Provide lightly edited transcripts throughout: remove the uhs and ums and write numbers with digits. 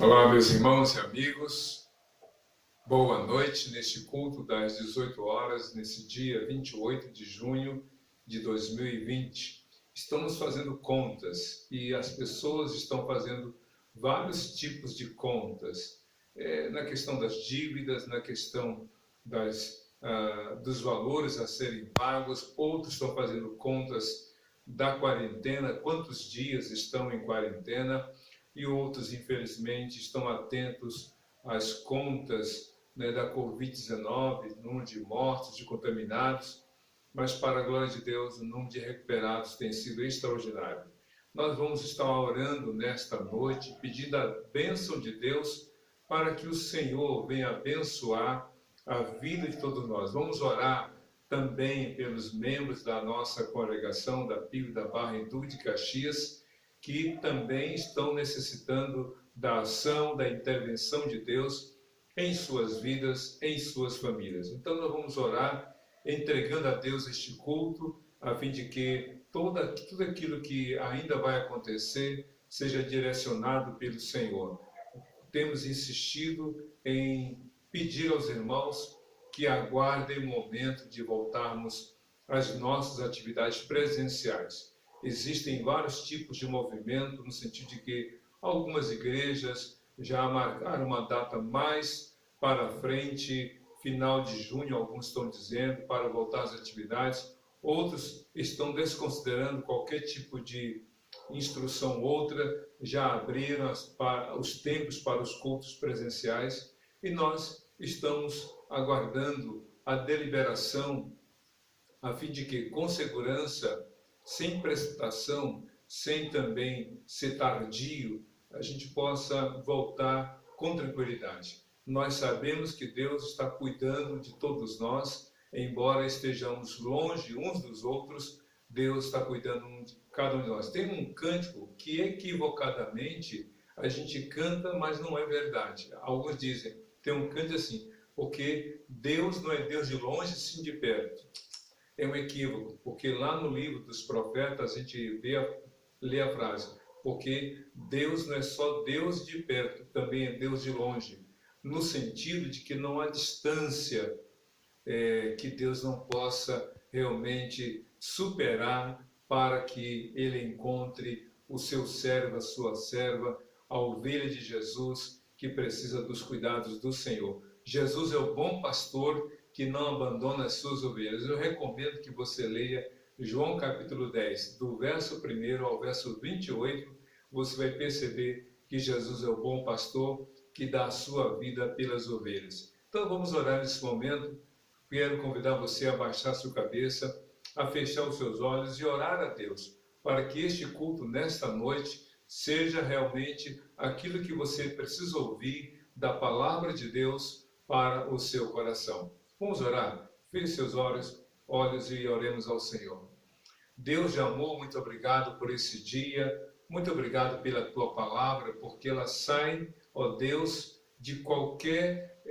Olá, meus irmãos e amigos. Boa noite neste culto das 18 horas, nesse dia 28 de junho de 2020. Estamos fazendo contas e as pessoas estão fazendo vários tipos de contas. Na questão das dívidas, na questão dos valores a serem pagos, outros estão fazendo contas da quarentena, quantos dias estão em quarentena, e outros, infelizmente, estão atentos às contas, da Covid-19, número de mortos, de contaminados, mas para a glória de Deus, o número de recuperados tem sido extraordinário. Nós vamos estar orando nesta noite, pedindo a bênção de Deus para que o Senhor venha abençoar a vida de todos nós. Vamos orar também pelos membros da nossa congregação, da PIB da Barra em Duque de Caxias, que também estão necessitando da ação, da intervenção de Deus em suas vidas, em suas famílias. Então nós vamos orar entregando a Deus este culto, a fim de que tudo aquilo que ainda vai acontecer seja direcionado pelo Senhor. Temos insistido em pedir aos irmãos que aguardem o momento de voltarmos às nossas atividades presenciais. Existem vários tipos de movimento, no sentido de que algumas igrejas já marcaram uma data mais para frente, final de junho, alguns estão dizendo, para voltar às atividades. Outros estão desconsiderando qualquer tipo de instrução outra, já abriram os tempos para os cultos presenciais e nós estamos aguardando a deliberação a fim de que, com segurança, sem precipitação, sem também ser tardio, a gente possa voltar com tranquilidade. Nós sabemos que Deus está cuidando de todos nós, embora estejamos longe uns dos outros, Deus está cuidando de cada um de nós. Tem um cântico que equivocadamente a gente canta, mas não é verdade. Alguns dizem, tem um cântico assim, porque Deus não é Deus de longe, sim de perto. É um equívoco, porque lá no livro dos profetas a gente lê a frase, porque Deus não é só Deus de perto, também é Deus de longe, no sentido de que não há distância que Deus não possa realmente superar para que Ele encontre o seu servo, a sua serva, a ovelha de Jesus que precisa dos cuidados do Senhor. Jesus é o bom pastor que não abandona as suas ovelhas. Eu recomendo que você leia João capítulo 10, do verso 1 ao verso 28, você vai perceber que Jesus é o bom pastor que dá a sua vida pelas ovelhas. Então vamos orar nesse momento. Quero convidar você a baixar sua cabeça, a fechar os seus olhos e orar a Deus, para que este culto nesta noite seja realmente aquilo que você precisa ouvir da palavra de Deus para o seu coração. Vamos orar? Feche seus olhos e oremos ao Senhor. Deus de amor, muito obrigado por esse dia, muito obrigado pela tua palavra, porque ela sai, ó Deus, de qualquer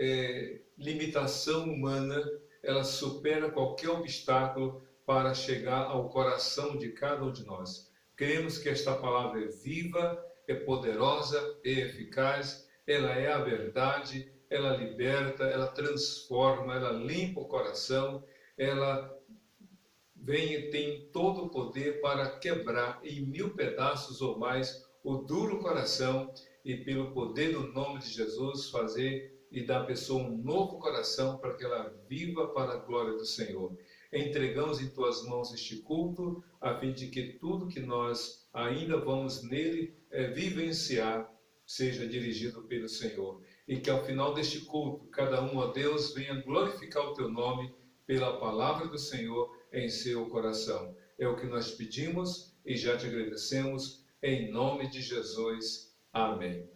limitação humana, ela supera qualquer obstáculo para chegar ao coração de cada um de nós. Cremos que esta palavra é viva, é poderosa, é eficaz, ela é a verdade, ela liberta, ela transforma, ela limpa o coração, ela vem e tem todo o poder para quebrar em 1000 pedaços ou mais o duro coração e pelo poder do nome de Jesus fazer e dar à pessoa um novo coração para que ela viva para a glória do Senhor. Entregamos em tuas mãos este culto, a fim de que tudo que nós ainda vamos nele vivenciar seja dirigido pelo Senhor. E que ao final deste culto, cada um, ó Deus, venha glorificar o teu nome pela palavra do Senhor em seu coração. É o que nós pedimos e já te agradecemos, em nome de Jesus. Amém.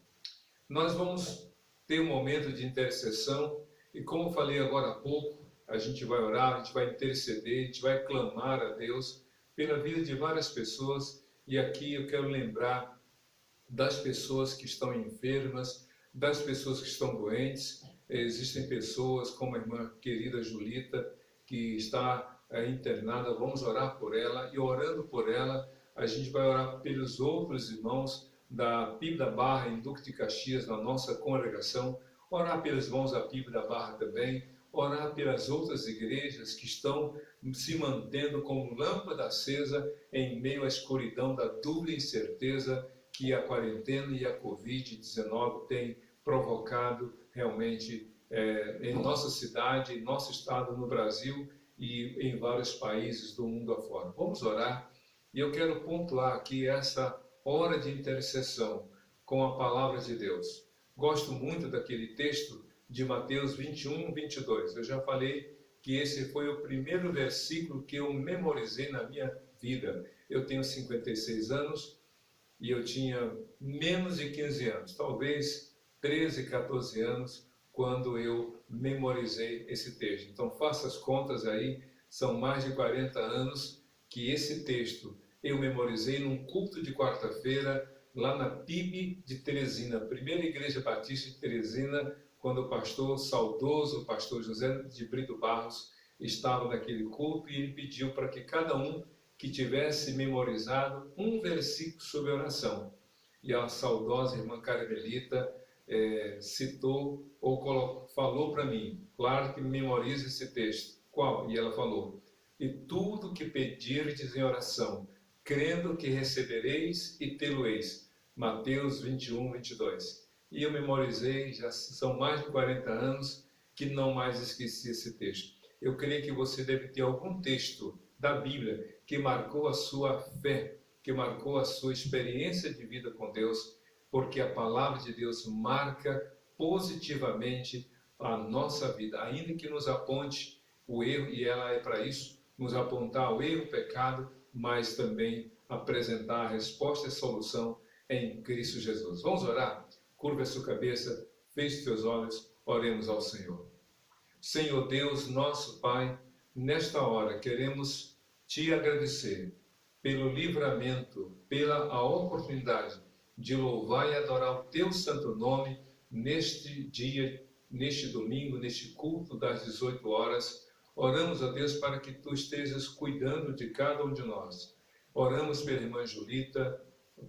Nós vamos ter um momento de intercessão e, como eu falei agora há pouco, a gente vai orar, a gente vai interceder, a gente vai clamar a Deus pela vida de várias pessoas. E aqui eu quero lembrar das pessoas que estão enfermas, das pessoas que estão doentes. Existem pessoas como a irmã querida Julita, que está internada. Vamos orar por ela, e orando por ela, a gente vai orar pelos outros irmãos da PIB da Barra, em Duque de Caxias, na nossa congregação, orar pelos irmãos da PIB da Barra também, orar pelas outras igrejas que estão se mantendo como lâmpada acesa em meio à escuridão da dúvida incerteza que a quarentena e a Covid-19 têm provocado realmente em nossa cidade, em nosso estado, no Brasil e em vários países do mundo afora. Vamos orar, e eu quero pontuar aqui essa hora de intercessão com a palavra de Deus. Gosto muito daquele texto de Mateus 21, 22. Eu já falei que esse foi o primeiro versículo que eu memorizei na minha vida. Eu tenho 56 anos e eu tinha menos de 15 anos, talvez 13, 14 anos, quando eu memorizei esse texto. Então faça as contas aí, são mais de 40 anos que esse texto eu memorizei num culto de quarta-feira, lá na PIB de Teresina, Primeira Igreja Batista de Teresina, quando o pastor saudoso, o pastor José de Brito Barros, estava naquele culto e ele pediu para que cada um que tivesse memorizado um versículo sobre oração. E a saudosa irmã Carmelita citou ou falou para mim, claro que memorize esse texto. Qual? E ela falou: e tudo que pedirdes em oração, crendo que recebereis e tê-lo-eis. Mateus 21, 22. E eu memorizei, já são mais de 40 anos que não mais esqueci esse texto. Eu creio que você deve ter algum texto da Bíblia que marcou a sua fé, que marcou a sua experiência de vida com Deus, porque a palavra de Deus marca positivamente a nossa vida, ainda que nos aponte o erro, e ela é para isso, nos apontar o erro, o pecado, mas também apresentar a resposta e a solução em Cristo Jesus. Vamos orar? Curva a sua cabeça, feche seus olhos, oremos ao Senhor. Senhor Deus, nosso Pai, nesta hora queremos te agradecer pelo livramento, pela a oportunidade de louvar e adorar o teu santo nome neste dia, neste domingo, neste culto das 18 horas. Oramos a Deus para que tu estejas cuidando de cada um de nós. Oramos pela irmã Julita,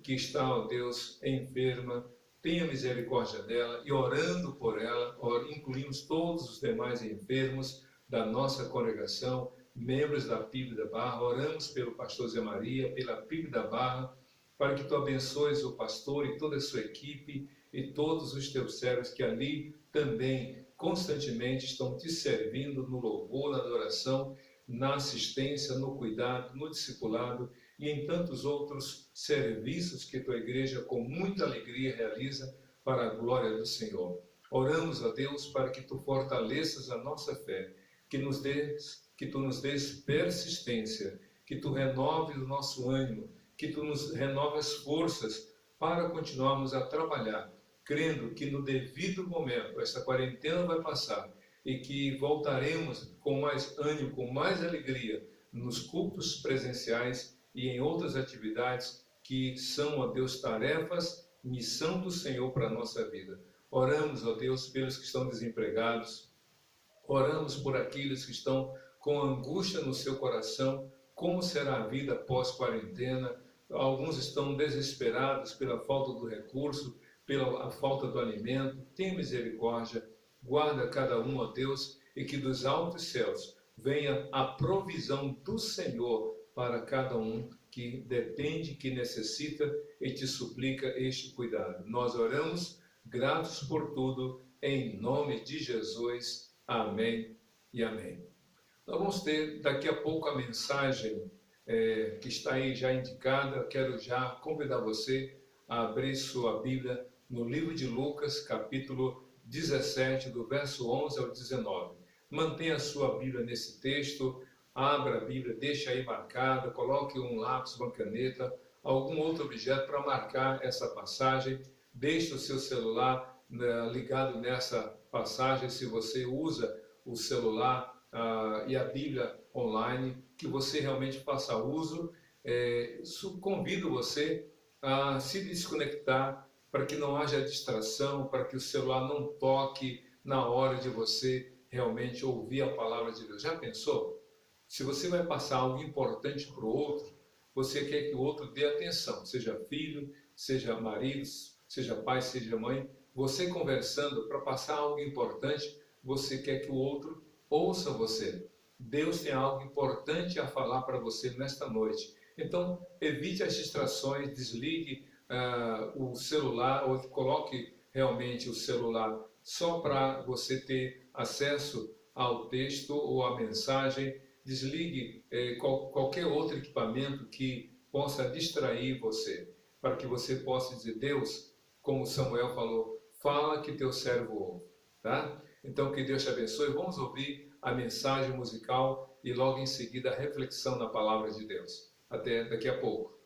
que está, ó Deus, enferma. Tenha misericórdia dela, e orando por ela, incluímos todos os demais enfermos da nossa congregação, membros da PIB da Barra. Oramos pelo pastor Zé Maria, pela PIB da Barra, para que tu abençoes o pastor e toda a sua equipe e todos os teus servos que ali também constantemente estão te servindo no louvor, na adoração, na assistência, no cuidado, no discipulado e em tantos outros serviços que tua igreja com muita alegria realiza para a glória do Senhor. Oramos a Deus para que tu fortaleças a nossa fé, que tu nos des persistência, que tu renoves o nosso ânimo, que tu nos renoves as forças para continuarmos a trabalhar, crendo que no devido momento essa quarentena vai passar e que voltaremos com mais ânimo, com mais alegria nos cultos presenciais e em outras atividades que são, ó Deus, tarefas, missão do Senhor para a nossa vida. Oramos, ó Deus, pelos que estão desempregados, oramos por aqueles que estão com angústia no seu coração, como será a vida pós-quarentena. Alguns estão desesperados pela falta do recurso, pela falta do alimento. Tenha misericórdia, guarda cada um, ó Deus, e que dos altos céus venha a provisão do Senhor para cada um que depende, que necessita e te suplica este cuidado. Nós oramos, gratos por tudo, em nome de Jesus. Amém e amém. Nós vamos ter daqui a pouco a mensagem que está aí já indicada. Quero já convidar você a abrir sua Bíblia no livro de Lucas, capítulo 17, do verso 11 ao 19. Mantenha a sua Bíblia nesse texto, abra a Bíblia, deixa aí marcada, coloque um lápis, uma caneta, algum outro objeto para marcar essa passagem. Deixe o seu celular ligado nessa passagem, se você usa o celular e a Bíblia online, que você realmente faça uso. Convido você a se desconectar para que não haja distração, para que o celular não toque na hora de você realmente ouvir a palavra de Deus. Já pensou? Se você vai passar algo importante para o outro, você quer que o outro dê atenção, seja filho, seja marido, seja pai, seja mãe, você conversando para passar algo importante, você quer que o outro ouça você. Deus tem algo importante a falar para você nesta noite. Então, evite as distrações, desligue o celular ou coloque realmente o celular só para você ter acesso ao texto ou à mensagem. Desligue qualquer outro equipamento que possa distrair você, para que você possa dizer: Deus, como Samuel falou, fala que teu servo ouve, tá? Então, que Deus te abençoe. Vamos ouvir a mensagem musical e logo em seguida a reflexão na palavra de Deus. Até daqui a pouco.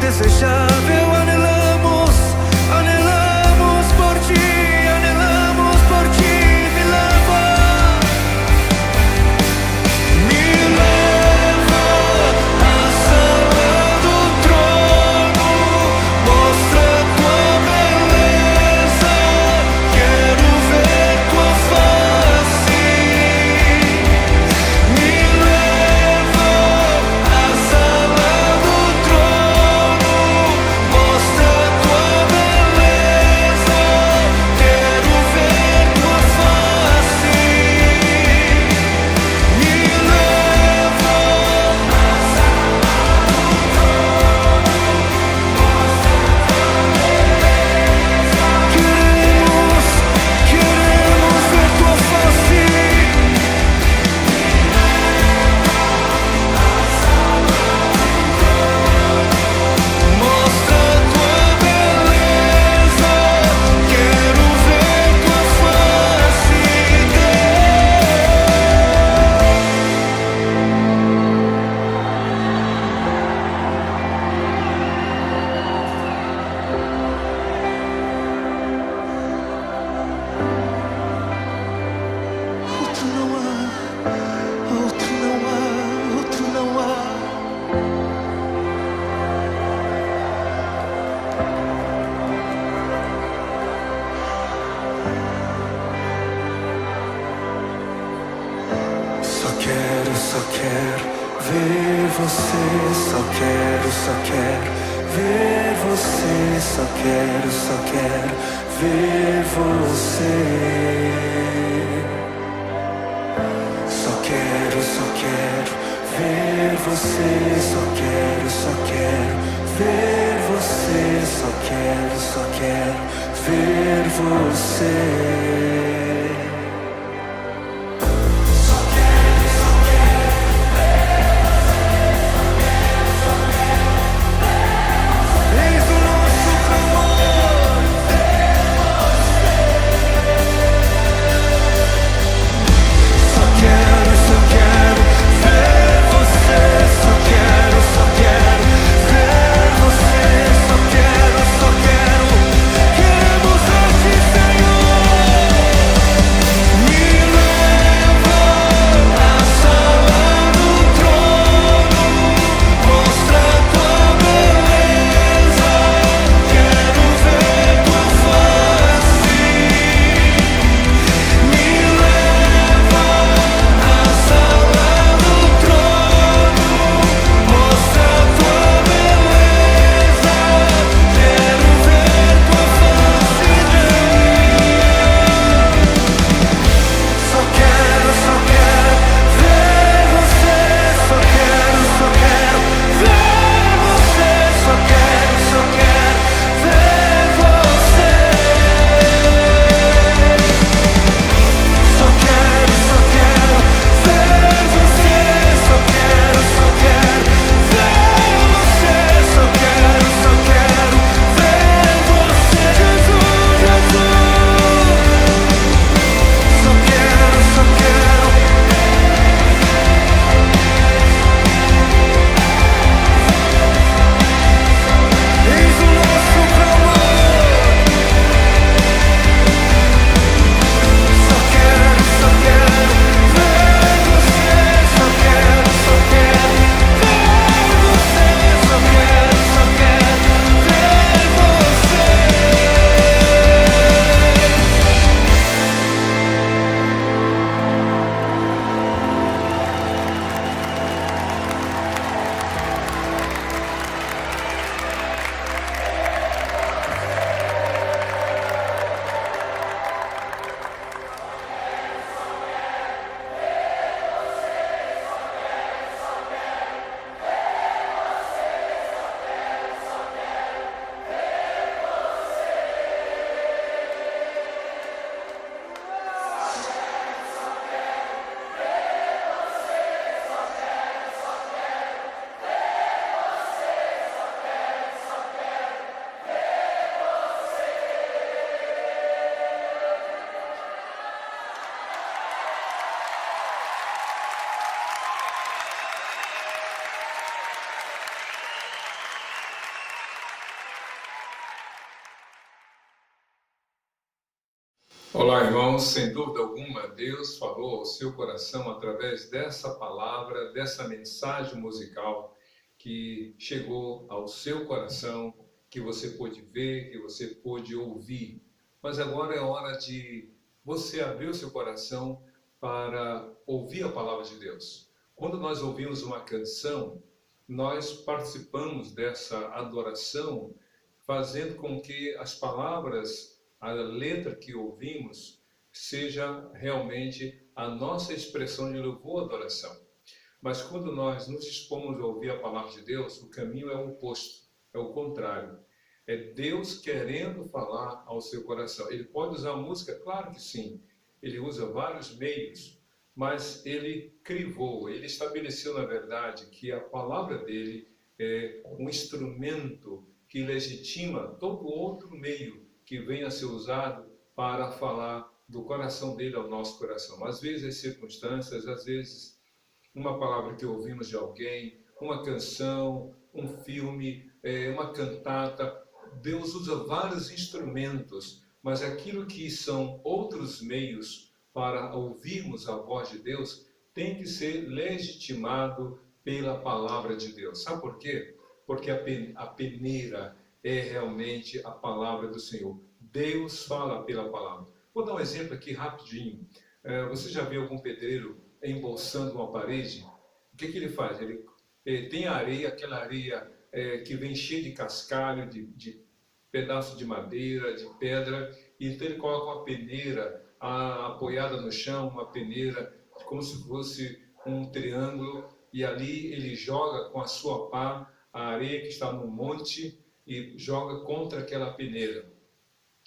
Desejável, anelamos por ti, me leva à sala do trono, mostra tua beleza, quero ver tua face. Me leva à sala do trono, mostra tua beleza, quero ver tua face. Me leva à sala do trono, mostra tua beleza. Queremos ver tua face. Mostra tua beleza, quero ver tua face, outro não há, outro não há, outro não há. Só quero ver você, só quero ver você. Só quero ver você. Só quero ver você. Só quero ver você. Só quero ver você. Olá, irmãos. Sem dúvida alguma, Deus falou ao seu coração através dessa palavra, dessa mensagem musical que chegou ao seu coração, que você pôde ver, que você pôde ouvir. Mas agora é hora de você abrir o seu coração para ouvir a palavra de Deus. Quando nós ouvimos uma canção, nós participamos dessa adoração, fazendo com que as palavras, a letra que ouvimos, seja realmente a nossa expressão de louvor e adoração. Mas quando nós nos dispomos a ouvir a palavra de Deus, o caminho é o oposto, é o contrário. É Deus querendo falar ao seu coração. Ele pode usar música? Claro que sim. Ele usa vários meios, mas ele crivou, ele estabeleceu, na verdade, que a palavra dele é um instrumento que legitima todo outro meio que venha a ser usado para falar do coração dele ao nosso coração. Às vezes as circunstâncias, às vezes uma palavra que ouvimos de alguém, uma canção, um filme, uma cantata. Deus usa vários instrumentos, mas aquilo que são outros meios para ouvirmos a voz de Deus tem que ser legitimado pela palavra de Deus. Sabe por quê? Porque a peneira é realmente a palavra do Senhor. Deus fala pela palavra. Vou dar um exemplo aqui rapidinho. Você já viu algum pedreiro embolsando uma parede? O que ele faz? Ele tem areia, aquela areia que vem cheia de cascalho, de pedaço de madeira, de pedra, e então ele coloca uma peneira apoiada no chão, uma peneira como se fosse um triângulo, e ali ele joga com a sua pá a areia que está no monte e joga contra aquela peneira.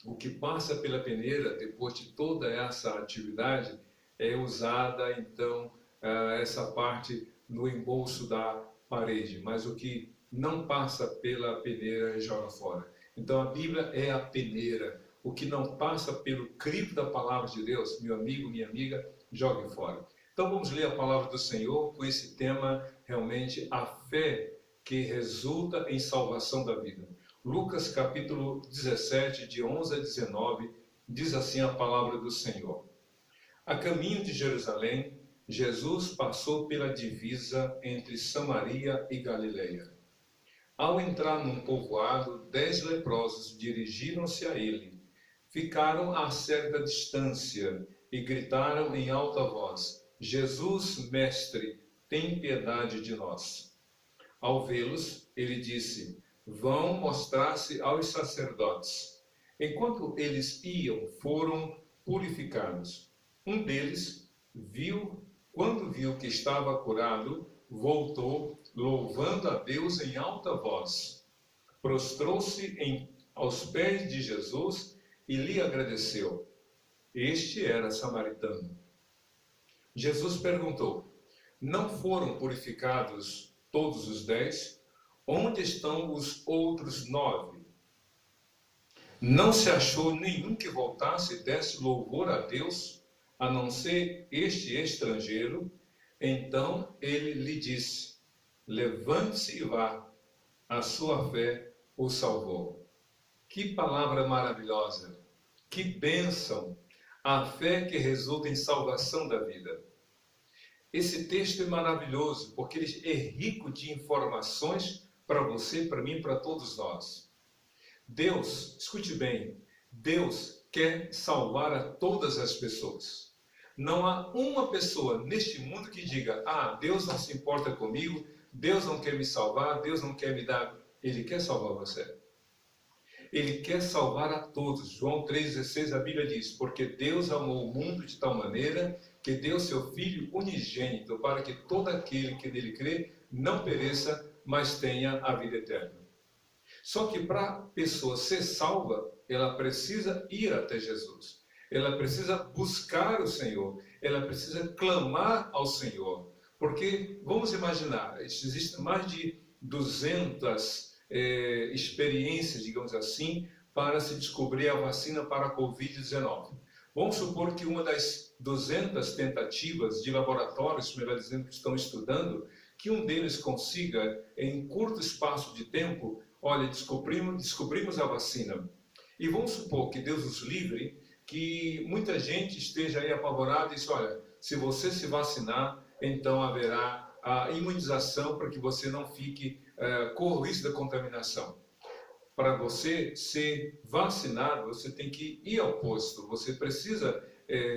O que passa pela peneira, depois de toda essa atividade, é usada então essa parte no embolso da parede, mas o que não passa pela peneira joga fora. Então a Bíblia é a peneira. O que não passa pelo crivo da palavra de Deus, meu amigo, minha amiga, jogue fora. Então vamos ler a palavra do Senhor com esse tema, realmente, a fé que resulta em salvação da vida. Lucas capítulo 17, de 11 a 19, diz assim a palavra do Senhor. A caminho de Jerusalém, Jesus passou pela divisa entre Samaria e Galileia. Ao entrar num povoado, 10 leprosos dirigiram-se a ele. Ficaram a certa distância e gritaram em alta voz: Jesus, mestre, tem piedade de nós. Ao vê-los, ele disse: vão mostrar-se aos sacerdotes. Enquanto eles iam, foram purificados. Um deles, quando viu que estava curado, voltou, louvando a Deus em alta voz. Prostrou-se aos pés de Jesus e lhe agradeceu. Este era samaritano. Jesus perguntou: não foram purificados todos os 10? Onde estão os outros 9? Não se achou nenhum que voltasse e desse louvor a Deus, a não ser este estrangeiro? Então ele lhe disse: levante-se e vá, a sua fé o salvou. Que palavra maravilhosa, que bênção, a fé que resulta em salvação da vida. Esse texto é maravilhoso porque ele é rico de informações para você, para mim, para todos nós. Deus, escute bem, Deus quer salvar a todas as pessoas. Não há uma pessoa neste mundo que diga: Deus não se importa comigo, Deus não quer me salvar, Deus não quer me dar. Ele quer salvar você. Ele quer salvar a todos. João 3,16, a Bíblia diz: porque Deus amou o mundo de tal maneira que deu seu Filho unigênito, para que todo aquele que nele crê não pereça, mas tenha a vida eterna. Só que para a pessoa ser salva, ela precisa ir até Jesus. Ela precisa buscar o Senhor. Ela precisa clamar ao Senhor. Porque, vamos imaginar, existem mais de 200 experiências, digamos assim, para se descobrir a vacina para a Covid-19. Vamos supor que uma das 200 tentativas de laboratórios, melhor dizendo, que estão estudando, que um deles consiga, em curto espaço de tempo, olha, descobrimos a vacina. E vamos supor que Deus nos livre, que muita gente esteja aí apavorada e diz: olha, se você se vacinar, então haverá a imunização para que você não fique com o risco da contaminação. Para você ser vacinado, você tem que ir ao posto, você precisa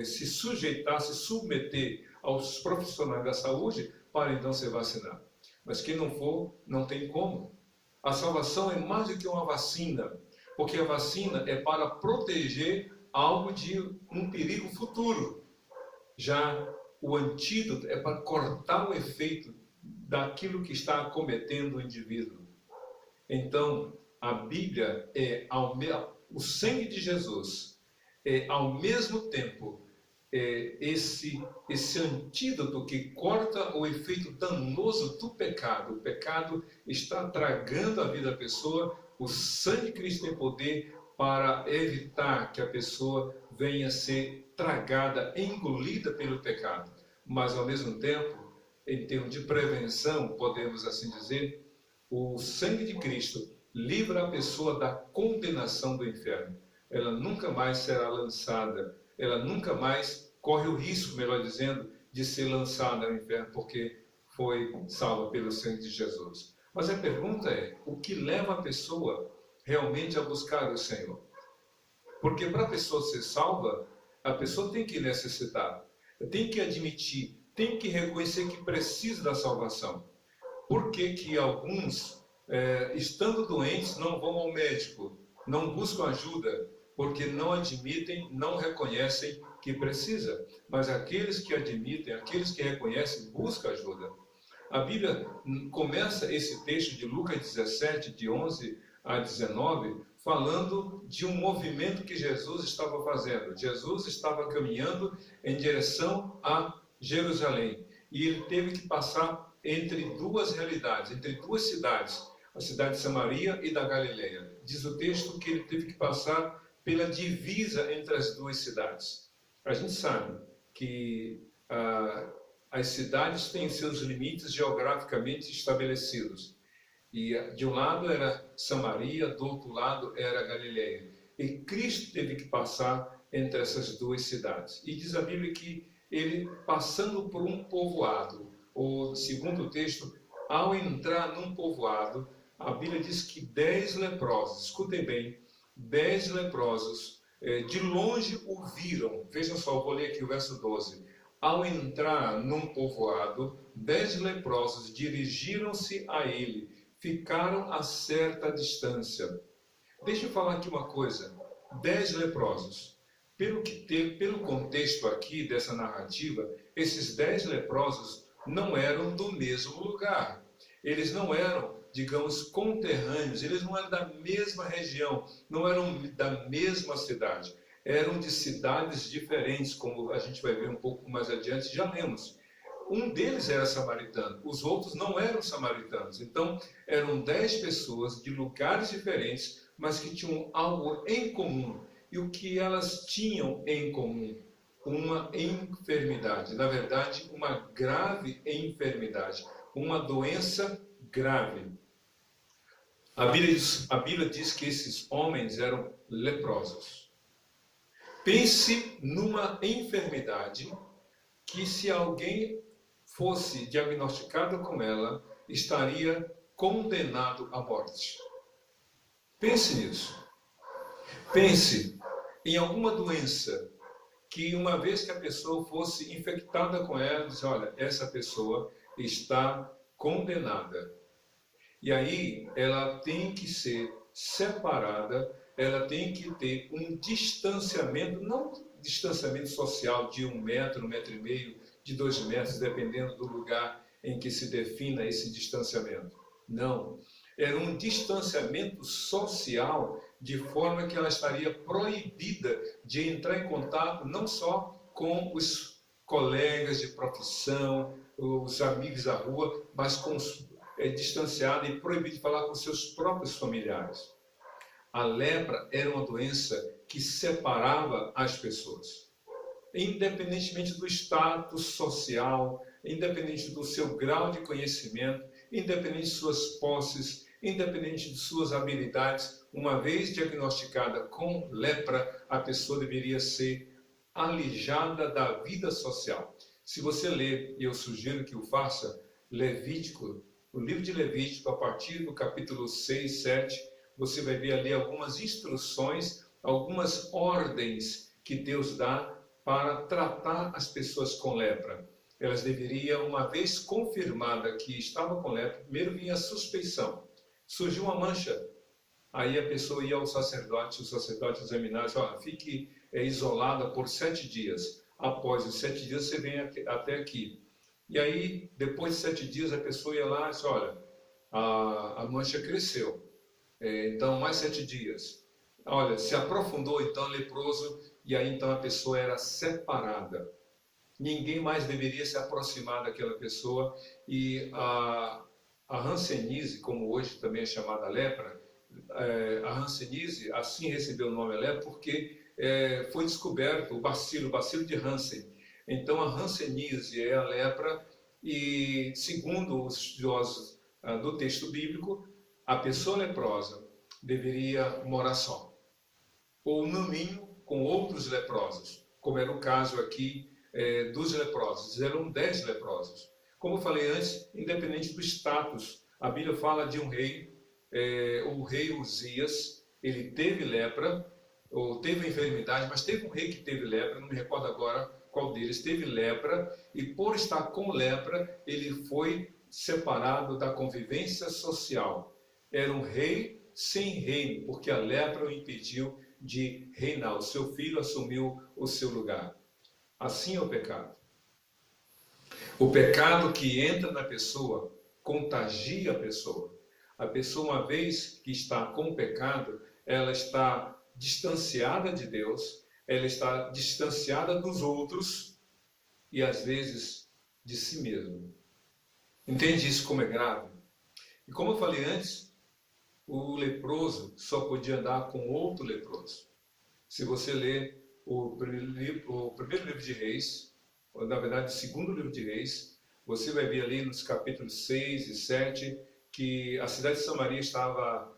se sujeitar, se submeter aos profissionais da saúde para então ser vacinado. Mas quem não for, não tem como. A salvação é mais do que uma vacina, porque a vacina é para proteger algo de um perigo futuro. Já o antídoto é para cortar o efeito daquilo que está acometendo o indivíduo. Então, a Bíblia o sangue de Jesus é ao mesmo tempo esse antídoto que corta o efeito danoso do pecado. O pecado está tragando a vida da pessoa. O sangue de Cristo tem poder para evitar que a pessoa venha a ser tragada, engolida pelo pecado. Mas, ao mesmo tempo, em termos de prevenção, podemos assim dizer, o sangue de Cristo livra a pessoa da condenação do inferno. Ela nunca mais será lançada, ela nunca mais corre o risco, melhor dizendo, de ser lançada ao inferno, porque foi salva pelo sangue de Jesus. Mas a pergunta é: o que leva a pessoa realmente a buscar o Senhor? Porque para a pessoa ser salva, a pessoa tem que necessitar, tem que admitir, tem que reconhecer que precisa da salvação. Por que que alguns estando doentes, não vão ao médico, não buscam ajuda, porque não admitem, não reconhecem que precisa. Mas aqueles que admitem, aqueles que reconhecem, buscam ajuda. A Bíblia começa esse texto de Lucas 17, de 11 a 19, falando de um movimento que Jesus estava fazendo. Jesus estava caminhando em direção a Jerusalém. E ele teve que passar entre duas realidades, entre duas cidades, a cidade de Samaria e da Galileia. Diz o texto que ele teve que passar pela divisa entre as duas cidades. A gente sabe que as cidades têm seus limites geograficamente estabelecidos. E de um lado era Samaria, do outro lado era Galileia. E Cristo teve que passar entre essas duas cidades. E diz a Bíblia que ele, passando por um povoado, ou segundo o texto, ao entrar num povoado, a Bíblia diz que 10 leprosos, escutem bem, 10 leprosos, de longe o viram. Vejam só, eu vou ler aqui o verso 12. Ao entrar num povoado, 10 leprosos dirigiram-se a ele, ficaram a certa distância. Deixa eu falar aqui uma coisa. 10 leprosos. Pelo contexto aqui dessa narrativa, esses 10 leprosos não eram do mesmo lugar. Eles não eram, digamos, conterrâneos, eles não eram da mesma região, não eram da mesma cidade. Eram de cidades diferentes, como a gente vai ver um pouco mais adiante, já lemos. Um deles era samaritano, os outros não eram samaritanos. Então, eram 10 pessoas de lugares diferentes, mas que tinham algo em comum. E o que elas tinham em comum? Uma enfermidade. Na verdade, uma grave enfermidade. Uma doença grave. A Bíblia diz que esses homens eram leprosos. Pense numa enfermidade que, se alguém fosse diagnosticado com ela, estaria condenado à morte. Pense nisso. Pense em alguma doença que, uma vez que a pessoa fosse infectada com ela, diz: olha, essa pessoa está condenada. E aí ela tem que ser separada, ela tem que ter um distanciamento, não distanciamento social de 1 metro, 1,5 metros, de 2 metros, dependendo do lugar em que se defina esse distanciamento. Não. Era um distanciamento social, de forma que ela estaria proibida de entrar em contato não só com os colegas de profissão, os amigos da rua, mas com distanciada e proibida de falar com seus próprios familiares. A lepra era uma doença que separava as pessoas. Independentemente do status social, independente do seu grau de conhecimento, independente de suas posses, independente de suas habilidades, uma vez diagnosticada com lepra, a pessoa deveria ser alijada da vida social. Se você ler, e eu sugiro que o faça, Levítico, o livro de Levítico, a partir do capítulo 6, 7, você vai ver ali algumas instruções, algumas ordens que Deus dá para tratar as pessoas com lepra. Elas deveriam, uma vez confirmada que estava com lepra, primeiro vinha a suspeição. Surgiu uma mancha, aí a pessoa ia ao sacerdote, o sacerdote examinava, disse: fique isolada por 7 dias. Após os 7 dias você vem até aqui. E aí, depois de 7 dias, a pessoa ia lá e disse: olha, a mancha cresceu, então mais 7 dias. Olha, se aprofundou então leproso, e aí então a pessoa era separada. Ninguém mais deveria se aproximar daquela pessoa. E a hanseníase, como hoje também é chamada lepra, a hanseníase, assim recebeu o nome lepra, porque foi descoberto o bacilo de Hansen. Então a hanseníase é a lepra, e segundo os estudiosos do texto bíblico, a pessoa leprosa deveria morar só, ou no mínimo com outros leprosos, como era o caso aqui dos leprosos. Eram 10 leprosos. Como eu falei antes, independente do status, a Bíblia fala de um rei, o rei Uzias, ele teve lepra, ou teve enfermidade, mas teve um rei que teve lepra, não me recordo agora qual deles, teve lepra, e por estar com lepra, ele foi separado da convivência social. Era um rei sem reino, porque a lepra o impediu de reinar. O seu filho assumiu o seu lugar. Assim é o pecado. O pecado que entra na pessoa contagia a pessoa. A pessoa, uma vez que está com o pecado, ela está distanciada de Deus, ela está distanciada dos outros e, às vezes, de si mesma. Entende isso como é grave? E como eu falei antes, o leproso só podia andar com outro leproso. Se você ler o primeiro livro de Reis, ou, na verdade, o segundo livro de Reis, você vai ver ali nos capítulos 6 e 7 que a cidade de Samaria estava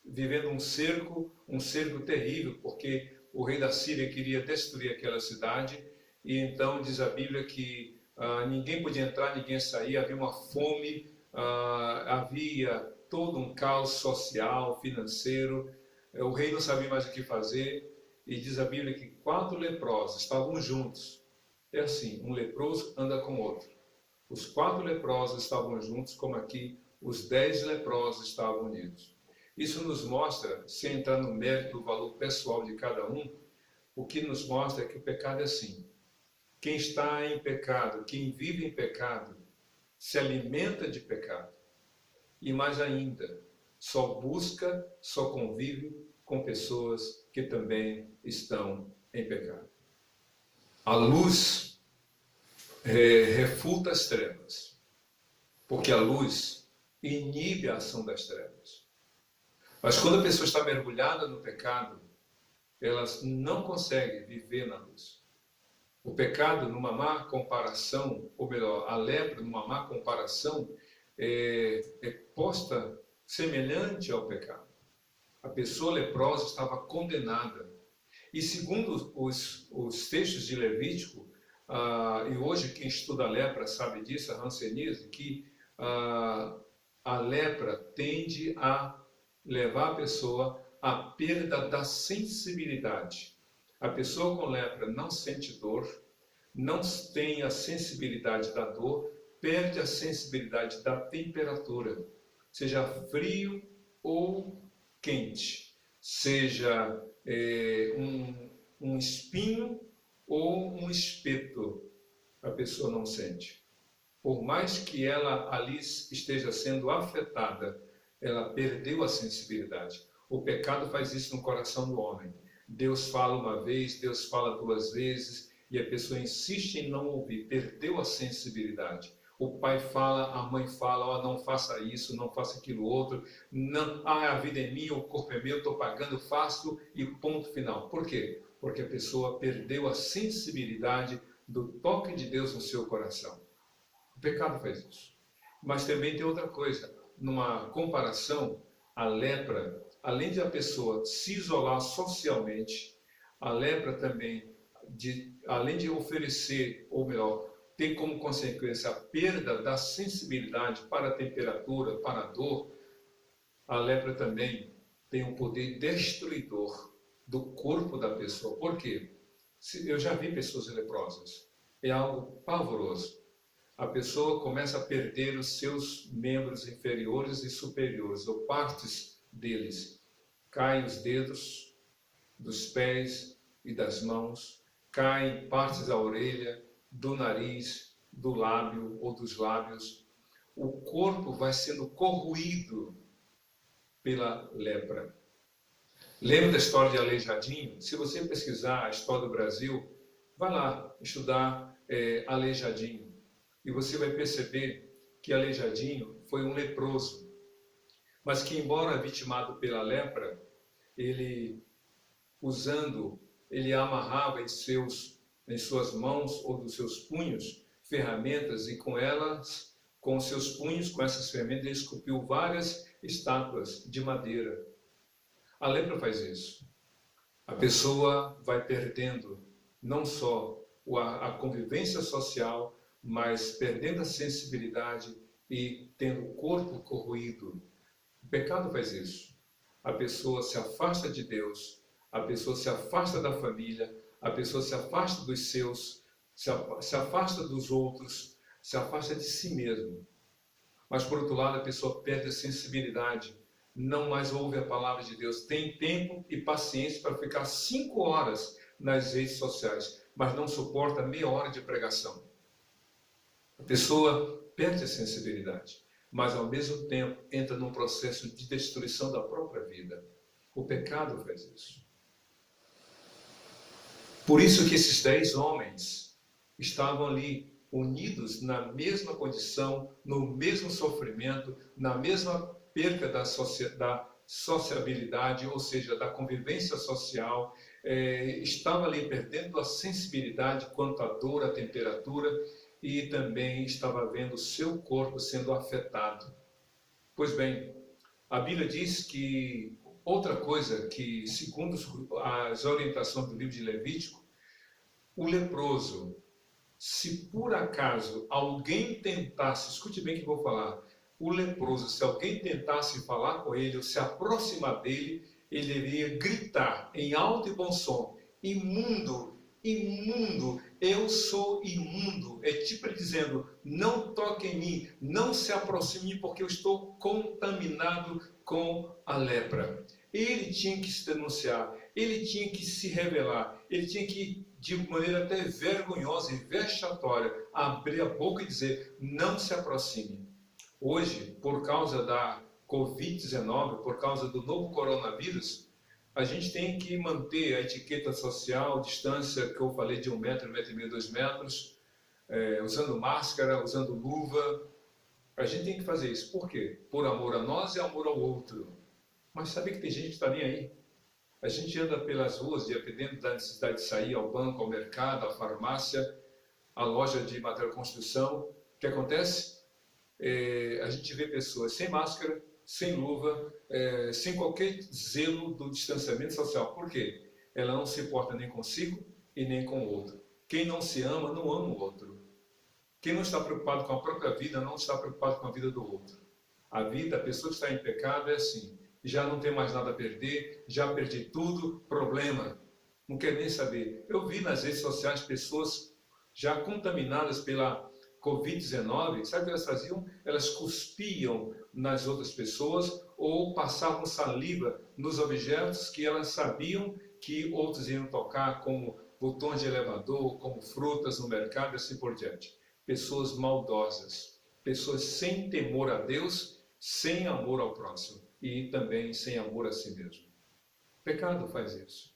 vivendo um cerco terrível, porque o rei da Síria queria destruir aquela cidade, e então diz a Bíblia que ninguém podia entrar, ninguém sair, havia uma fome, havia todo um caos social, financeiro, o rei não sabia mais o que fazer, e diz a Bíblia que 4 leprosos estavam juntos. É assim, um leproso anda com outro. Os 4 leprosos estavam juntos, como aqui os 10 leprosos estavam unidos. Isso nos mostra, sem entrar no mérito do valor pessoal de cada um, o que nos mostra é que o pecado é assim. Quem está em pecado, quem vive em pecado, se alimenta de pecado. E mais ainda, só busca, só convive com pessoas que também estão em pecado. A luz refuta as trevas, porque a luz inibe a ação das trevas. Mas quando a pessoa está mergulhada no pecado, ela não consegue viver na luz. O pecado, numa má comparação, ou melhor, a lepra, numa má comparação, é posta semelhante ao pecado. A pessoa leprosa estava condenada. E segundo os textos de Levítico, e hoje quem estuda a lepra sabe disso, a hanseníase, que a lepra tende a levar a pessoa à perda da sensibilidade. A pessoa com lepra não sente dor, não tem a sensibilidade da dor, perde a sensibilidade da temperatura, seja frio ou quente, seja um espinho ou um espeto, a pessoa não sente. Por mais que ela ali esteja sendo afetada, ela perdeu a sensibilidade. O pecado faz isso no coração do homem. Deus fala uma vez, Deus fala 2 vezes, e a pessoa insiste em não ouvir, perdeu a sensibilidade. O pai fala, a mãe fala, não faça isso, não faça aquilo outro, não, a vida é minha, o corpo é meu, estou pagando, faço e ponto final. Por quê? Porque a pessoa perdeu a sensibilidade do toque de Deus no seu coração. O pecado faz isso. Mas também tem outra coisa, numa comparação, a lepra, além de a pessoa se isolar socialmente, a lepra também, além de oferecer, ou melhor, tem como consequência a perda da sensibilidade para a temperatura, para a dor, a lepra também tem um poder destruidor do corpo da pessoa. Por quê? Eu já vi pessoas leprosas. É algo pavoroso. A pessoa começa a perder os seus membros inferiores e superiores, ou partes deles. Caem os dedos dos pés e das mãos, caem partes da orelha, do nariz, do lábio ou dos lábios. O corpo vai sendo corroído pela lepra. Lembra da história de Aleijadinho? Se você pesquisar a história do Brasil, vai lá estudar Aleijadinho. E você vai perceber que Aleijadinho foi um leproso. Mas que, embora vitimado pela lepra, ele amarrava em suas mãos ou dos seus punhos ferramentas, e com elas, com os seus punhos, com essas ferramentas, ele esculpiu várias estátuas de madeira. A lepra faz isso. A pessoa vai perdendo não só a convivência social, mas perdendo a sensibilidade e tendo o corpo corroído. O pecado faz isso. A pessoa se afasta de Deus, a pessoa se afasta da família, a pessoa se afasta dos seus, se afasta dos outros, se afasta de si mesmo. Mas, por outro lado, a pessoa perde a sensibilidade, não mais ouve a palavra de Deus, tem tempo e paciência para ficar 5 horas nas redes sociais, mas não suporta meia hora de pregação. A pessoa perde a sensibilidade, mas ao mesmo tempo entra num processo de destruição da própria vida. O pecado faz isso. Por isso que esses 10 homens estavam ali unidos na mesma condição, no mesmo sofrimento, na mesma perca da sociabilidade, ou seja, da convivência social, estava ali perdendo a sensibilidade quanto à dor, à temperatura, e também estava vendo o seu corpo sendo afetado. Pois bem, a Bíblia diz que outra coisa que, segundo as orientações do livro de Levítico, o leproso, se por acaso alguém tentasse, escute bem o que eu vou falar, o leproso, se alguém tentasse falar com ele ou se aproximar dele, ele iria gritar em alto e bom som: imundo, imundo, eu sou imundo. É tipo ele dizendo: não toque em mim, não se aproxime de mim, porque eu estou contaminado com a lepra. Ele tinha que se denunciar, ele tinha que se revelar, ele tinha que, de maneira até vergonhosa e vexatória, abrir a boca e dizer: não se aproxime. Hoje, por causa da Covid-19, por causa do novo coronavírus, a gente tem que manter a etiqueta social, distância que eu falei de 1 metro, 1,5 metro, 2 metros, usando máscara, usando luva. A gente tem que fazer isso. Por quê? Por amor a nós e amor ao outro. Mas sabe que tem gente que está nem aí? A gente anda pelas ruas, dependendo da necessidade de sair ao banco, ao mercado, à farmácia, à loja de material de construção. O que acontece? A gente vê pessoas sem máscara, sem luva, sem qualquer zelo do distanciamento social. Por quê? Ela não se importa nem consigo e nem com o outro. Quem não se ama, não ama o outro. Quem não está preocupado com a própria vida, não está preocupado com a vida do outro. A vida, a pessoa que está em pecado é assim: já não tem mais nada a perder, já perdi tudo, problema, não quer nem saber. Eu vi nas redes sociais pessoas já contaminadas pela Covid-19, sabe o que elas faziam? Elas cuspiam nas outras pessoas ou passavam saliva nos objetos que elas sabiam que outros iam tocar, como botões de elevador, como frutas no mercado e assim por diante. Pessoas maldosas, pessoas sem temor a Deus, sem amor ao próximo e também sem amor a si mesmo. O pecado faz isso.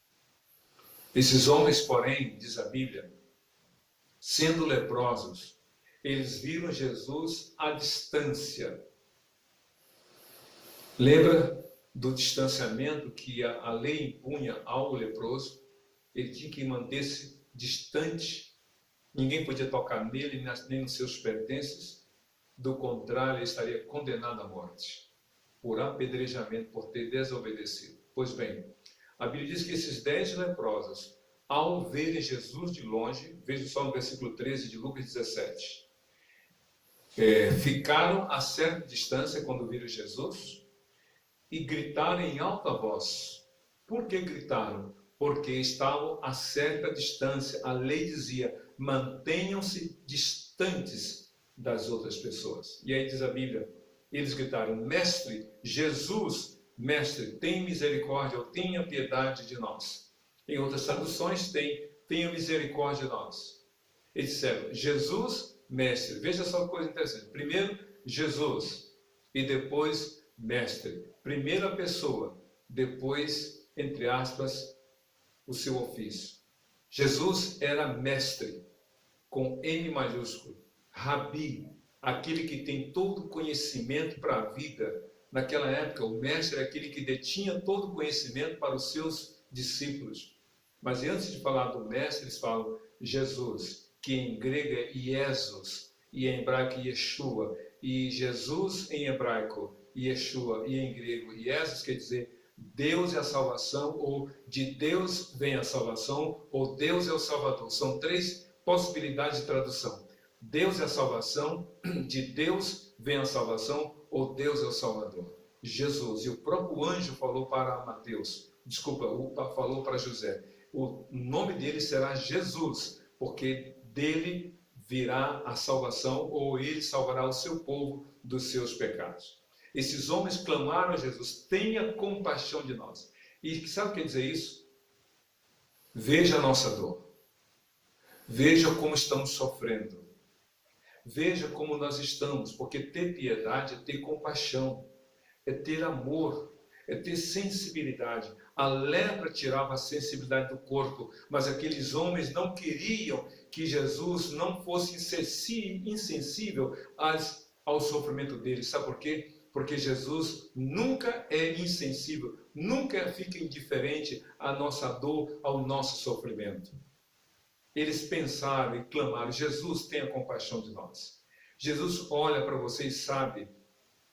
Esses homens, porém, diz a Bíblia, sendo leprosos, eles viram Jesus à distância. Lembra do distanciamento que a lei impunha ao leproso? Ele tinha que manter-se distante. Ninguém podia tocar nele, nem nos seus pertences. Do contrário, ele estaria condenado à morte, por apedrejamento, por ter desobedecido. Pois bem, a Bíblia diz que esses 10 leprosos, ao verem Jesus de longe, veja só no versículo 13 de Lucas 17, ficaram a certa distância quando viram Jesus e gritaram em alta voz. Por que gritaram? Porque estavam a certa distância. A lei dizia: mantenham-se distantes das outras pessoas. E aí diz a Bíblia, eles gritaram: Mestre, Jesus, Mestre, tem misericórdia ou tenha piedade de nós. Em outras traduções tem: tenha misericórdia de nós. Eles disseram: Jesus, Mestre. Veja só que coisa interessante. Primeiro, Jesus, e depois, Mestre. Primeira pessoa, depois, entre aspas, o seu ofício. Jesus era mestre, com M maiúsculo. Rabi, aquele que tem todo o conhecimento para a vida. Naquela época, o mestre é aquele que detinha todo o conhecimento para os seus discípulos. Mas antes de falar do mestre, eles falam Jesus, que em grego é Iesus, e em hebraico Yeshua. E Jesus em hebraico, Yeshua, e em grego Iesus quer dizer Deus é a salvação, ou de Deus vem a salvação, ou Deus é o Salvador. São 3 possibilidades de tradução. Deus é a salvação, de Deus vem a salvação, ou Deus é o Salvador. Jesus. E o próprio anjo falou para falou para José: o nome dele será Jesus, porque dele virá a salvação, ou ele salvará o seu povo dos seus pecados. Esses homens clamaram a Jesus: tenha compaixão de nós. E sabe o que quer dizer isso? Veja a nossa dor. Veja como estamos sofrendo. Veja como nós estamos, porque ter piedade é ter compaixão, é ter amor, é ter sensibilidade. A lepra tirava a sensibilidade do corpo, mas aqueles homens não queriam que Jesus não fosse insensível ao sofrimento deles. Sabe por quê? Porque Jesus nunca é insensível, nunca fica indiferente à nossa dor, ao nosso sofrimento. Eles pensaram e clamaram: Jesus, tenha compaixão de nós. Jesus olha para você e sabe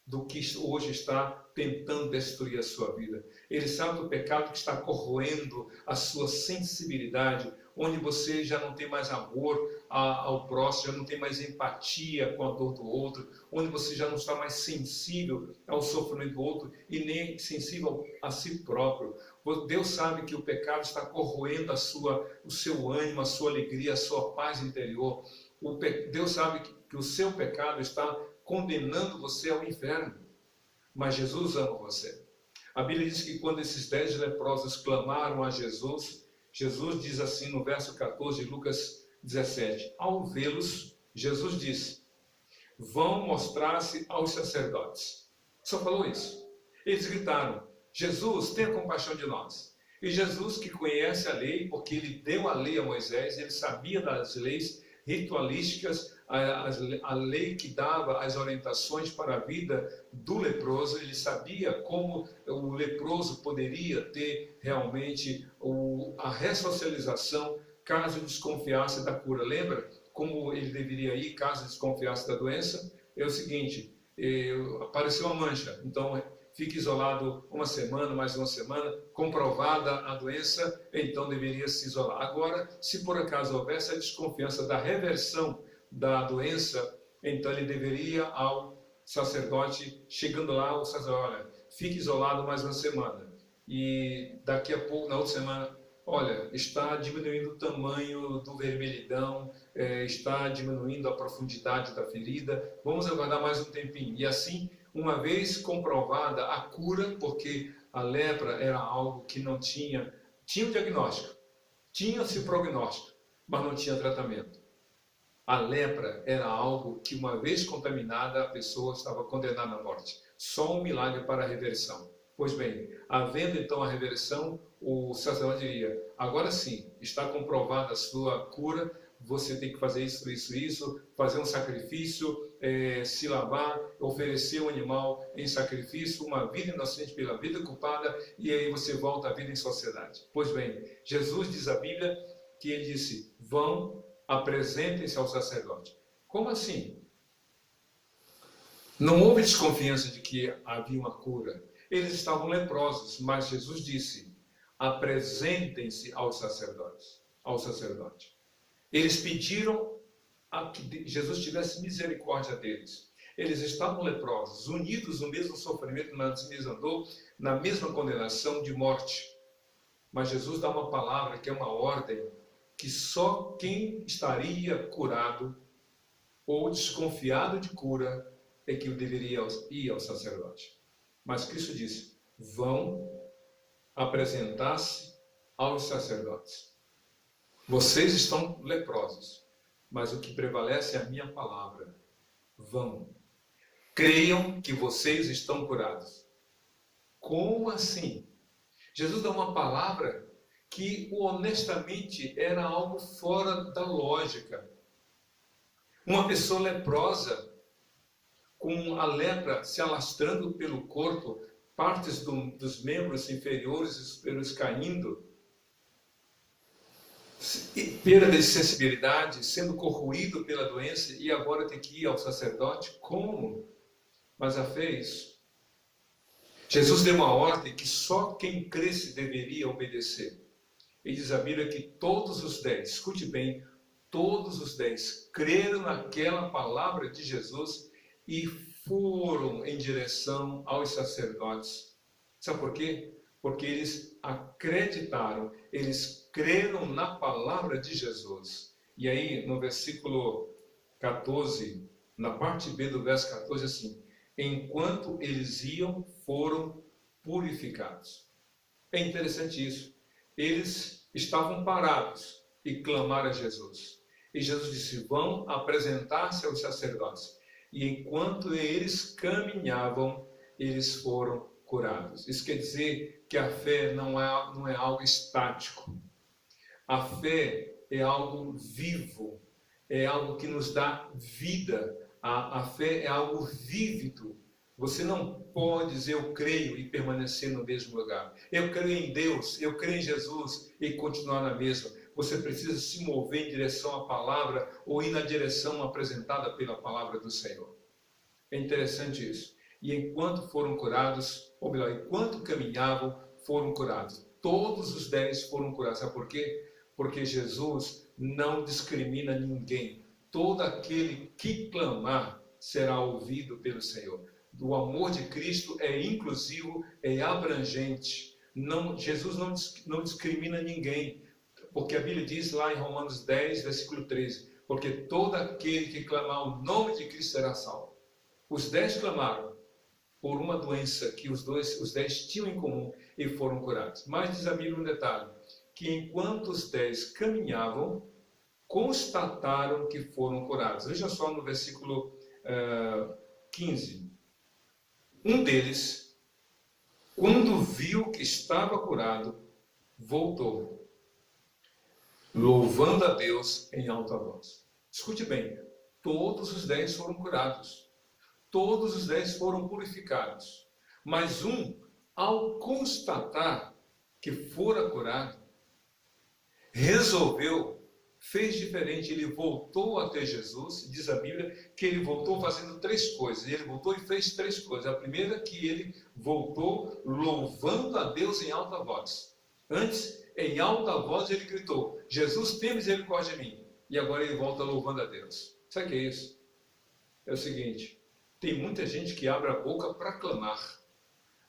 do que hoje está tentando destruir a sua vida. Ele sabe do pecado que está corroendo a sua sensibilidade, onde você já não tem mais amor ao próximo, já não tem mais empatia com a dor do outro, onde você já não está mais sensível ao sofrimento do outro e nem sensível a si próprio. Deus sabe que o pecado está corroendo o seu ânimo, a sua alegria, a sua paz interior. Deus sabe que o seu pecado está condenando você ao inferno. Mas Jesus ama você. A Bíblia diz que quando esses 10 leprosos clamaram a Jesus, Jesus diz assim no verso 14 de Lucas 17: ao vê-los, Jesus disse: vão mostrar-se aos sacerdotes. Só falou isso. Eles gritaram: Jesus, tenha compaixão de nós. E Jesus, que conhece a lei, porque ele deu a lei a Moisés, ele sabia das leis ritualísticas, a lei que dava as orientações para a vida do leproso. Ele sabia como o leproso poderia ter realmente a ressocialização caso desconfiasse da cura. Lembra como ele deveria ir caso desconfiasse da doença? É o seguinte: apareceu uma mancha, então fique isolado uma semana, mais uma semana. Comprovada a doença, então deveria se isolar. Agora, se por acaso houvesse a desconfiança da reversão da doença, então ele deveria ao sacerdote, chegando lá, o sacerdote: olha, fique isolado mais uma semana. E daqui a pouco, na outra semana, olha, está diminuindo o tamanho do vermelhidão, está diminuindo a profundidade da ferida, vamos aguardar mais um tempinho. E assim, uma vez comprovada a cura, porque a lepra era algo que não tinha um diagnóstico, tinha-se prognóstico, mas não tinha tratamento. A lepra era algo que, uma vez contaminada, a pessoa estava condenada à morte. Só um milagre para a reversão. Pois bem, havendo então a reversão, o sacerdote diria: agora sim, está comprovada a sua cura, você tem que fazer isso, fazer um sacrifício, se lavar, oferecer um animal em sacrifício, uma vida inocente pela vida culpada, e aí você volta à vida em sociedade. Pois bem, Jesus diz a Bíblia que ele disse: vão, apresentem-se ao sacerdote. Como assim? Não houve desconfiança de que havia uma cura. Eles estavam leprosos, mas Jesus disse: apresentem-se ao sacerdote. Eles pediram a que Jesus tivesse misericórdia deles. Eles estavam leprosos, unidos no mesmo sofrimento, na mesma condenação de morte. Mas Jesus dá uma palavra que é uma ordem, que só quem estaria curado ou desconfiado de cura é que deveria ir ao sacerdote. Mas Cristo disse: vão apresentar-se aos sacerdotes. Vocês estão leprosos, mas o que prevalece é a minha palavra. Vão. Creiam que vocês estão curados. Como assim? Jesus dá uma palavra que honestamente era algo fora da lógica. Uma pessoa leprosa, com a lepra se alastrando pelo corpo, partes dos membros inferiores e superiores caindo, perda de sensibilidade, sendo corroído pela doença, e agora tem que ir ao sacerdote? Como? Mas a fé é isso. Jesus deu uma ordem que só quem cresce deveria obedecer. E diz a Bíblia que todos os 10, escute bem, todos os 10 creram naquela palavra de Jesus e foram em direção aos sacerdotes. Sabe por quê? Porque eles acreditaram, eles creram na palavra de Jesus. E aí, no versículo 14, na parte B do verso 14, assim: enquanto eles iam, foram purificados. É interessante isso. Eles estavam parados e clamaram a Jesus. E Jesus disse: vão apresentar-se aos sacerdotes. E enquanto eles caminhavam, eles foram curados. Isso quer dizer que a fé não é algo estático. A fé é algo vivo, é algo que nos dá vida. A fé é algo vívido. Você não pode dizer eu creio e permanecer no mesmo lugar. Eu creio em Deus, eu creio em Jesus e continuar na mesma. Você precisa se mover em direção à palavra ou ir na direção apresentada pela palavra do Senhor. É interessante isso. E enquanto foram curados, ou melhor, enquanto caminhavam, foram curados. Todos os 10 foram curados. Sabe por quê? Porque Jesus não discrimina ninguém. Todo aquele que clamar será ouvido pelo Senhor. O amor de Cristo é inclusivo, é abrangente. Jesus não discrimina ninguém. Porque a Bíblia diz lá em Romanos 10, versículo 13: porque todo aquele que clamar o nome de Cristo será salvo. Os 10 clamaram por uma doença que os 10 tinham em comum e foram curados. Mas diz a Bíblia um detalhe: que enquanto os 10 caminhavam, constataram que foram curados. Veja só no versículo 15. Um deles, quando viu que estava curado, voltou, louvando a Deus em alta voz. Escute bem, todos os 10 foram curados. Todos os 10 foram purificados. Mas um, ao constatar que fora curado, fez diferente. Ele voltou até Jesus. Diz a Bíblia que ele voltou fazendo 3 coisas. Ele voltou e fez 3 coisas. A primeira, que ele voltou louvando a Deus em alta voz. Antes, em alta voz, ele gritou: Jesus, tem misericórdia de mim. E agora ele volta louvando a Deus. Sabe o que é isso? É o seguinte: tem muita gente que abre a boca para clamar,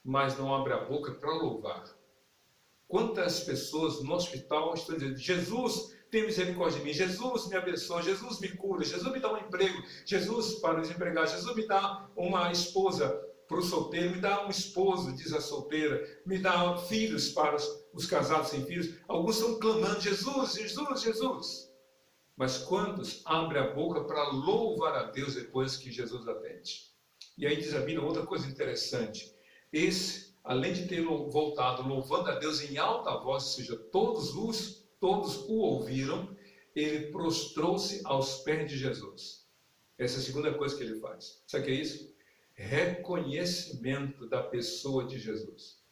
mas não abre a boca para louvar. Quantas pessoas no hospital estão dizendo: Jesus, tem misericórdia de mim, Jesus me abençoa, Jesus me cura, Jesus me dá um emprego, Jesus para os empregados, Jesus me dá uma esposa para o solteiro, me dá um esposo, diz a solteira, me dá filhos para os casados sem filhos. Alguns estão clamando: Jesus, Jesus, Jesus. Mas quantos abrem a boca para louvar a Deus depois que Jesus atende? E aí diz a Bíblia outra coisa interessante: esse, além de ter voltado louvando a Deus em alta voz, ou seja, todos o ouviram, ele prostrou-se aos pés de Jesus. Essa é a segunda coisa que ele faz. Sabe o que é isso? Reconhecimento da pessoa de Jesus.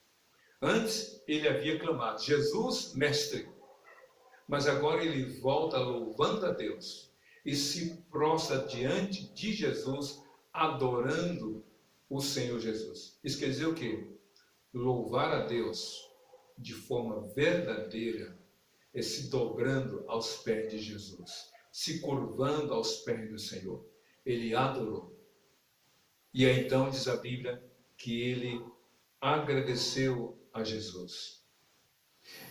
Antes ele havia clamado: Jesus, mestre. Mas agora ele volta louvando a Deus e se prostra diante de Jesus, adorando o Senhor Jesus. Isso quer dizer o quê? Louvar a Deus de forma verdadeira é se dobrando aos pés de Jesus, se curvando aos pés do Senhor. Ele adorou. E aí então diz a Bíblia que ele agradeceu a Jesus.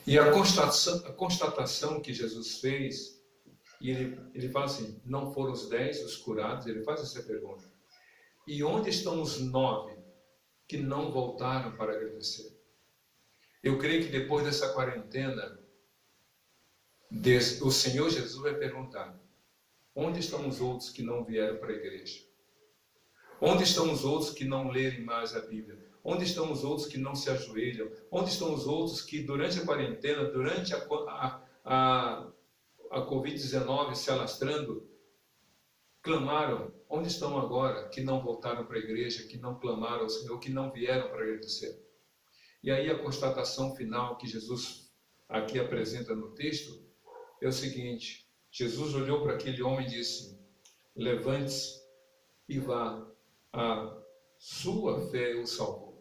E a constatação que Jesus fez, e ele fala assim: não foram os 10 os curados? Ele faz essa pergunta. E onde estão os 9 que não voltaram para agradecer? Eu creio que depois dessa quarentena, o Senhor Jesus vai perguntar: onde estão os outros que não vieram para a igreja? Onde estão os outros que não lerem mais a Bíblia? Onde estão os outros que não se ajoelham? Onde estão os outros que durante a quarentena, durante a Covid-19 se alastrando, clamaram? Onde estão agora que não voltaram para a igreja, que não clamaram ao Senhor, que não vieram para agradecer? E aí a constatação final que Jesus aqui apresenta no texto é o seguinte: Jesus olhou para aquele homem e disse: levante-se e vá, a sua fé o salvou.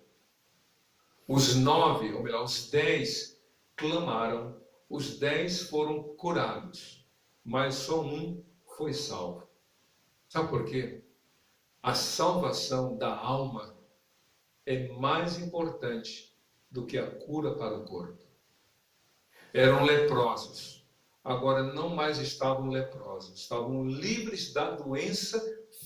Os 9, ou melhor, os 10 clamaram, os 10 foram curados, mas só um foi salvo. Sabe por quê? A salvação da alma é mais importante do que a cura para o corpo. Eram leprosos, agora não mais estavam leprosos, estavam livres da doença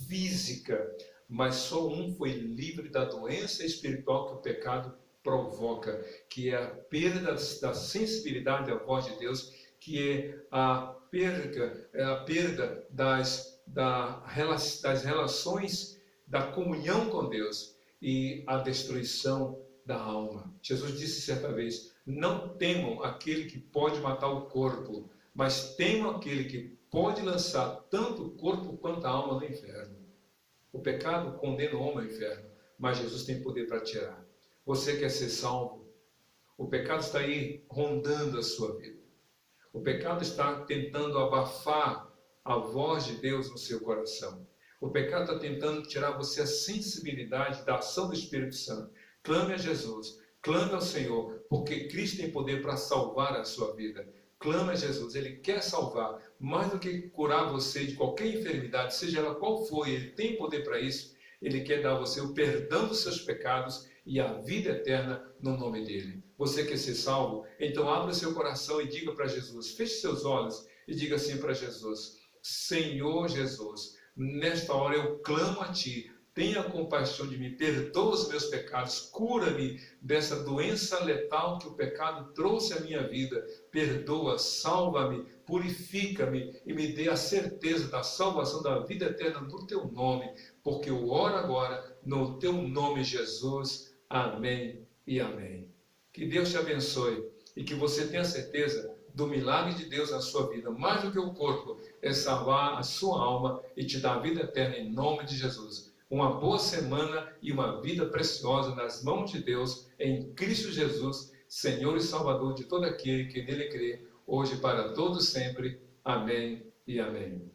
física, mas só um foi livre da doença espiritual que o pecado provoca, que é a perda da sensibilidade à voz de Deus, que é a perda das relações, da comunhão com Deus e a destruição da alma. Jesus disse certa vez: não temam aquele que pode matar o corpo, mas temam aquele que pode lançar tanto o corpo quanto a alma no inferno. O pecado condena o homem ao inferno, mas Jesus tem poder para tirar. Você quer ser salvo? O pecado está aí rondando a sua vida. O pecado está tentando abafar a voz de Deus no seu coração. O pecado está tentando tirar você a sensibilidade da ação do Espírito Santo. Clame a Jesus, clame ao Senhor, porque Cristo tem poder para salvar a sua vida. Clame a Jesus, Ele quer salvar, mais do que curar você de qualquer enfermidade, seja ela qual for, Ele tem poder para isso. Ele quer dar a você o perdão dos seus pecados e a vida eterna no nome dEle. Você quer ser salvo? Então abra seu coração e diga para Jesus, feche seus olhos e diga assim para Jesus: Senhor Jesus, nesta hora eu clamo a Ti, tenha compaixão de mim, perdoa os meus pecados, cura-me dessa doença letal que o pecado trouxe à minha vida, perdoa, salva-me, purifica-me e me dê a certeza da salvação da vida eterna no Teu nome, porque eu oro agora no Teu nome, Jesus. Amém e amém. Que Deus te abençoe e que você tenha certeza do milagre de Deus na sua vida. Mais do que o corpo, é salvar a sua alma e te dar a vida eterna em nome de Jesus. Uma boa semana e uma vida preciosa nas mãos de Deus, em Cristo Jesus, Senhor e Salvador de todo aquele que nele crê, hoje e para todos sempre. Amém e amém.